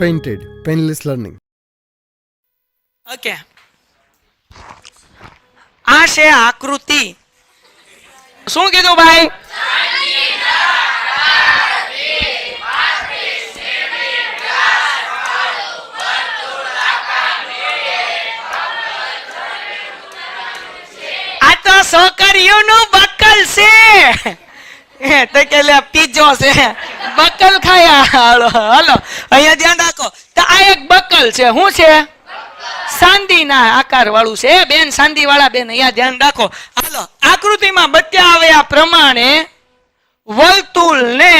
Painted, painless learning. Okay, આ છે આકૃતિ. શું કીધું ભાઈ? આ તો છોકરીઓનું બકલ છે. તો કે લે પીજો છે, બકલ ખાયા. હાલો હાલો અહીંયા ધ્યાન રાખો. તો આ એક બકલ છે. શું છે? ચાંદીના આકાર વાળું છે. બેન ચાંદી વાળા બેન અહીંયા ધ્યાન રાખો. હાલો આકૃતિમાં બતાવ્યા પ્રમાણે વર્તુળ ને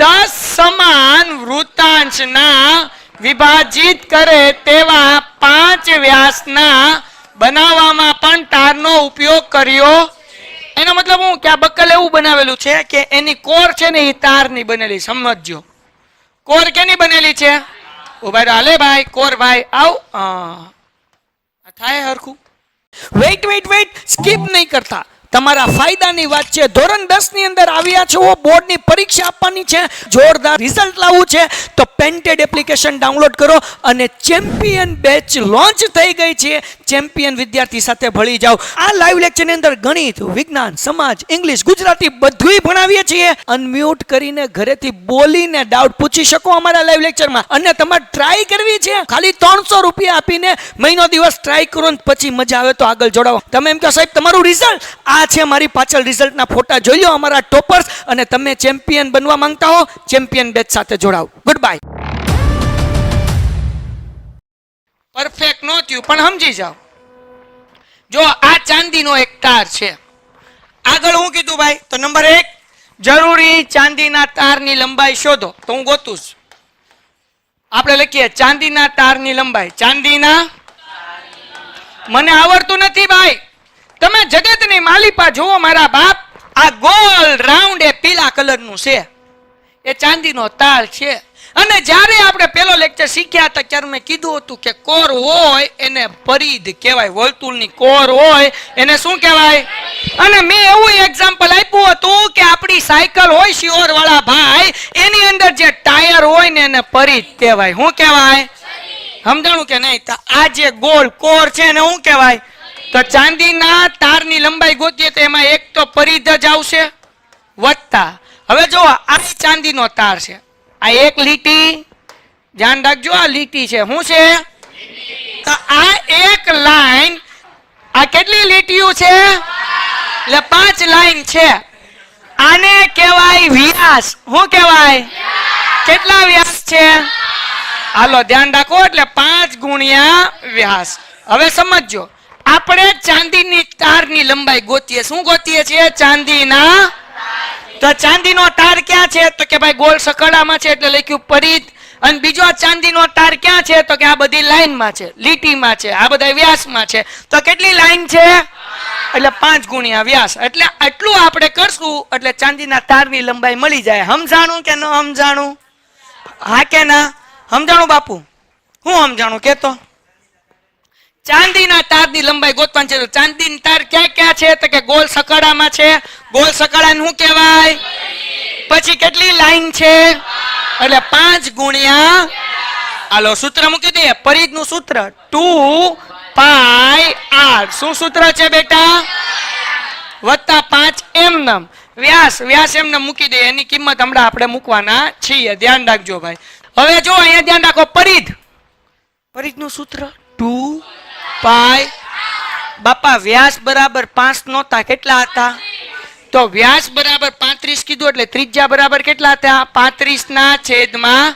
10 સમાન વૃત્તાંશના વિભાજિત કરે તેવા 5 વ્યાસના બનાવવામાં પણ તારનો ઉપયોગ કર્યો. એનો મતલબ હું કે આ બકલ એવું બનાવેલું છે કે એની કોર છે ને એ તારની બનેલી. સમજજો, કોર કેની બનેલી છે? ઉભા રહો. હાલે ભાઈ, કોર ભાઈ આવ. થાય હરખું. વેઇટ વેઇટ વેઇટ, સ્કીપ નહીં કરતા. તમારા ફાયદાની વાત છે. ધોરણ 10 ની અંદર આવ્યા છો, બોર્ડની પરીક્ષા આપવાની છે, જોરદાર રિઝલ્ટ લાવવું છે, તો પેન્ટેડ એપ્લિકેશન ડાઉનલોડ કરો અને ચેમ્પિયન બેચ લોન્ચ થઈ ગઈ છે. ચેમ્પિયન વિદ્યાર્થી સાથે ભળી જાઓ. આ લાઈવ લેક્ચરની અંદર ગણિત, વિજ્ઞાન, સમાજ, ઇંગ્લિશ, ગુજરાતી બધુંય ભણાવીએ છીએ. અનમ્યુટ કરીને ઘરેથી બોલીને ડાઉટ પૂછી શકો અમારા લાઈવ લેક્ચરમાં. અને તમારે ટ્રાય કરવી છે, ખાલી 300 રૂપિયા આપીને મહિનો દિવસ ટ્રાય કરો ને પછી મજા આવે તો આગળ જોડાવો. તમે એમ કહો સાહેબ તમારું રિઝલ્ટ આ છે, મારી પાછળ રિઝલ્ટના ફોટા જોઈ લો અમારા ટોપર્સ, અને તમે ચેમ્પિયન બનવા માંગતા હો ચેમ્પિયન બેચ સાથે જોડાઓ. Good bye. પરફેક્ટ નો થયું પણ સમજી જાઓ. જો આ ચાંદીનો એક તાર છે. આગળ હું કીધું ભાઈ? તો નંબર 1, જરૂરી ચાંદીના તારની લંબાઈ શોધો. તો હું ગોતું છું. આપણે લખીએ ચાંદીના તારની લંબાઈ. ચાંદીના, મને આવડતું નથી ભાઈ. તમે જગતની માલિપા જુઓ મારા બાપ. આ ગોલ રાઉન્ડ એ પીળા કલરનું છે, એ ચાંદીનો તાર છે. અને જ્યારે આપણે પેલો લેક્ચર શીખ્યા હતા ત્યારે મેં કીધું હતું કે કોર હોય એને પરિધ કહેવાય. વર્તુળની કોર હોય એને શું કહેવાય? અને મેં એવું એક્ઝામ્પલ આપ્યું હતું કે આપણી સાયકલ હોય શિયોર વાળા ભાઈ, એની અંદર જે ટાયર હોય ને એને પરિધ કહેવાય. શું કહેવાય? સમજાણું કે નહીં? તો આ જે ગોળ કોર છે એને શું કહેવાય? તો ચાંદીના તારની લંબાઈ ગોતીએ તો એમાં એક તો પરિધ જ આવશે વત્તા. હવે જો આ ચાંદીનો તાર છે, આ એક લીટી, ધ્યાન રાખજો આ લીટી છે. શું છે? તો આ એક લાઈન, આ કેટલી લીટીઓ છે? એટલે 5 લાઈન છે. આને કહેવાય વ્યાસ. શું કહેવાય? કેટલા વ્યાસ છે? હાલો ધ્યાન રાખો. એટલે 5 ગુણ્યા વ્યાસ. હવે સમજો, આપણે ચાંદીની તારની લંબાઈ ગોતીએ. શું ગોતીએ છીએ? ચાંદીના. તો ચાંદીનો તાર ક્યાં છે? તો કે ભાઈ ગોળ સકડામાં છે એટલે લખ્યું પરિધ. અને બીજો ચાંદીનો તાર ક્યાં છે? તો કે આ બધી લાઈનમાં છે, લીટીમાં છે, આ બધા વ્યાસમાં છે. તો કેટલી લાઈન છે? એટલે 5 ગુણ્યા વ્યાસ. એટલે આટલું આપણે કરશું એટલે ચાંદીના તારની લંબાઈ મળી જાય. સમજાણું કે ન સમજાણું? હા કે ના સમજાણું બાપુ? હું સમજાણું કેતો? ચાંદીના તારની લંબાઈ ગોતવાની છે. તો ચાંદીની તાર ક્યાં ક્યાં છે? તો કે ગોળ સકડામાં છે. ગોળ સકડાને શું કહેવાય? પછી કેટલી લાઈન છે? એટલે 5 ગુણ્યા. હાલો સૂત્ર મૂકી દઈએ. પરિધનું સૂત્ર 2 પાઈ r. શું સૂત્ર છે બેટા? વત્તા 5 એમનેમ. વ્યાસ, વ્યાસ એમને મૂકી દઈએ. એની કિંમત હમણાં આપણે મૂકવાના છીએ. ધ્યાન રાખજો ભાઈ. હવે જો અહીંયા ધ્યાન રાખો. પરિધ, પરિધનું સૂત્ર 2 પાઈ. બાપા વ્યાસ બરાબર 5 નહોતા, કેટલા હતા? તો વ્યાસ બરાબર 35 કીધું એટલે ત્રિજ્યા બરાબર કેટલા હતા? 35 ના છેદમાં.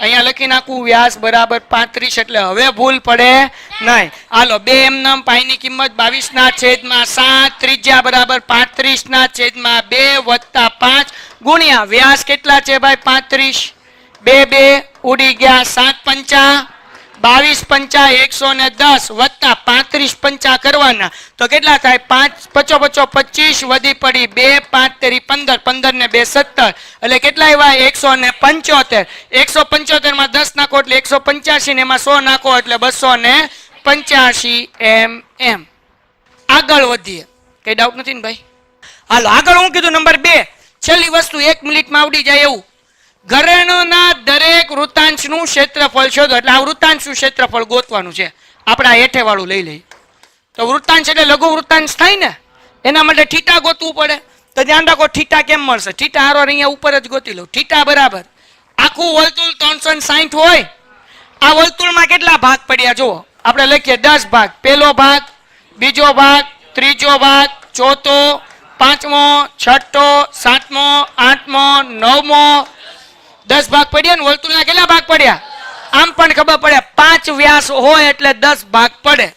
અહીંયા લખી નાખું વ્યાસ બરાબર 35 એટલે હવે ભૂલ પડે નહીં. હાલો 2 એમનેમ. પાઈની કિંમત 22 ના છેદમાં 7. ત્રિજ્યા બરાબર 35 ના છેદમાં 2 વત્તા 5 ગુણ્યા વ્યાસ કેટલા છે ભાઈ? 35. 2 2 ઉડી ગયા. 7 પંચા 22 પંચા 110 વત્તા 35 પંચા કરવાના તો કેટલા થાય? 5 પચો પચો 25 વધી પડી 2 5 તેરી 15, 15 ને 2 17 એટલે કેટલા આવ્યા? 175. 175 માં 10 નાખો એટલે 185 ને એમાં 100 નાખો એટલે 285 mm. આગળ વધીએ. કઈ ડાઉટ નથી ને ભાઈ? હાલો આગળ હું કીધું નંબર 2, છેલ્લી વસ્તુ 1 મિનિટમાં આવડી જાય એવું. ઘરેણુંના દરેક વૃત્તાંશનું ક્ષેત્રફળ શોધો. એટલે આ વૃત્તાંશનું ક્ષેત્રફળ ગોતવાનું છે. આપણે આ હેઠે વાળું લઈ લઈએ. તો વૃત્તાંશ એટલે લઘુ વૃત્તાંશ થાય ને, એના માટે થીટા ગોતવું પડે. તો ધ્યાન રાખો થીટા કેમ મળશે. થીટા હારો અહીંયા ઉપર જ ગોતી લો. થીટા બરાબર આખું વર્તુળ 360 હોય. આ વર્તુળમાં કેટલા ભાગ પડ્યા જુઓ. આપણે લખીએ 10 ભાગ. પહેલો ભાગ, બીજો ભાગ, ત્રીજો ભાગ, ચોથો, પાંચમો, છઠ્ઠો, સાતમો, આઠમો, નવમો, 10 ભાગ પડ્યા ને. વર્તુળના કેટલા ભાગ પડ્યા? આમ પણ ખબર પડે 5 વ્યાસ હોય એટલે 10 ભાગ પડે.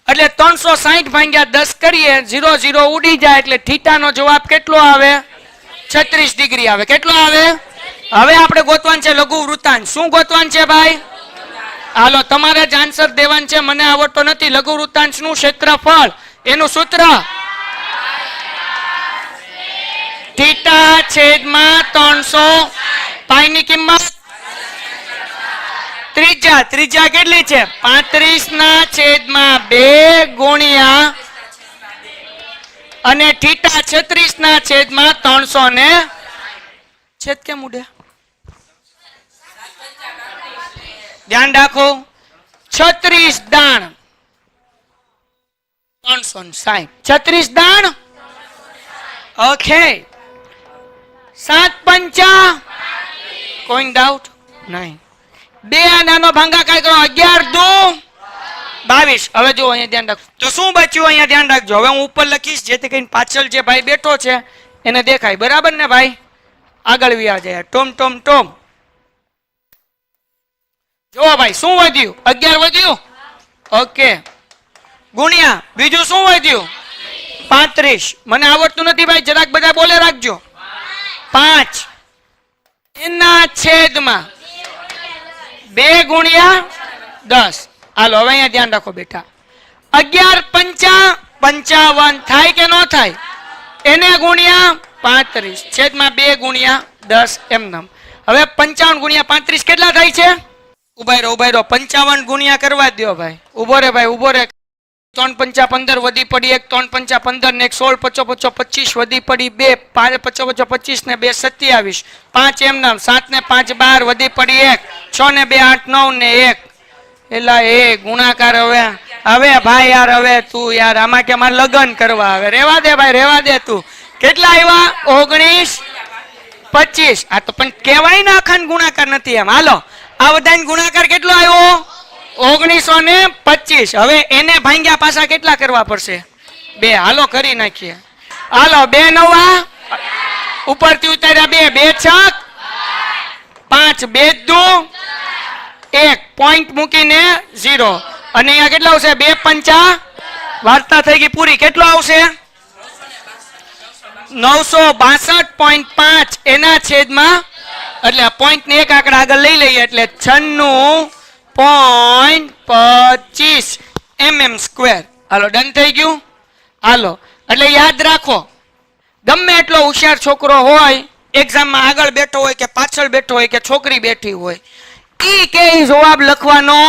એટલે 360 ભાગ્યા 10 કરીએ, 0 0 ઉડી જાય એટલે થીટાનો જવાબ કેટલો આવે? 36 ડિગ્રી આવે. કેટલો આવે? હવે આપણે ગોતવાનું છે લઘુ વૃત્તાંશ. શું ગોતવાનું છે ભાઈ? હાલો તમારે જ આન્સર દેવાનું છે. મને આવડતો નથી. લઘુ વૃત્તાંશનું ક્ષેત્રફળ એનું સૂત્ર થીટા છેદમાં 300. પાઈની કિંમત ત્રિજ્યા કેટલી છે? 35/2 ગુણ્યા અને થીટા 36/300 ને છેદ કેમ ઉડે? ધ્યાન રાખો 36 દાણ 360. 36 દાણ ઓકે. 7 પંચા કોઈ ડાઉટ નહીં. 2 નાનો ભાગાકાર કરો. 11 દુ 22. હવે જો અહીંયા ધ્યાન રાખજો. તો શું બચ્યું અહીંયા ધ્યાન રાખજો. હવે હું ઉપર લખીશ જેથી કરીને પાછળ જે ભાઈ બેઠો છે એને દેખાય. બરાબર ને ભાઈ? આગળ વ્યા જાય. Tom Tom Tom. જો ભાઈ શું વધ્યું? 11 વધ્યું. ઓકે. ગુણ્યા બીજું શું વધ્યું? 35. મને આવડતું નથી ભાઈ, જરાક બધા બોલે રાખજો. 5 એના છેદમાં 2 ગુણ્યા 10. હાલો હવે અહીંયા ધ્યાન રાખો બેટા. 11 પંચા 55 થાય કે ન થાય? એને ગુણ્યા 35 છેદમાં 2 ગુણ્યા 10 એમ. હવે 55 ગુણ્યા 35 કેટલા થાય છે? ઉભાઈ રહો 55 ગુણ્યા કરવા દો ભાઈ. ઉભો રે ભાઈ ઉભો રે. 3 પંચા 15 વધી પડી 1, 3 પંચા 15 ને 1, 16 પચો 25 વધી પડી 2, 5 પચો 25 ને 2 27, 5 એમ નામ, 7 ને 5 12 વધી પડી 1, 6 ને 2 8 9 ને 1. એલા એ ગુણાકાર. હવે ભાઈ યાર હવે તું યાર આમાં કે મારે લગન કરવા. હવે રેવા દે ભાઈ રેવા દે તું. કેટલા આવ્યા? 19 25. આ તો પણ કહેવાય ને અખંડ ગુણાકાર નથી એમ. હાલો આ બધાનો ગુણાકાર કેટલો આવ્યો? 1925. હવે એને ભાંગ્યા પાછા કેટલા કરવા પડશે? 2. હાલો કરી નાખીએ. હાલો 2 નવા ઉપરથી ઉતાર્યા 2, 2 છક 5, 2 દુ 1, પોઈન્ટ મૂકીને 0. અને અહીંયા કેટલા આવશે? 2 પંચા વાર્તા થઈ ગઈ પૂરી. કેટલો આવશે? 962.5 એના છેદમાં એટલે પોઈન્ટ ને એક આંકડા આગળ લઈ લઈએ એટલે 96.25 mm². હાલો ડન થઈ ગયું. હાલો એટલે યાદ રાખો ગમે એટલો હોશિયાર છોકરો હોય, એક્ઝામમાં આગળ બેઠો હોય કે પાછળ બેઠો હોય કે છોકરી બેઠી હોય, ઈ કે જવાબ લખવાનો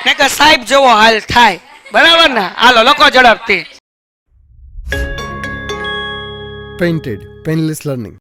ને કે સાહેબ જેવો હાલ થાય. બરાબર ને? હાલો લખો ઝડપથી. Painted, Painless Learning.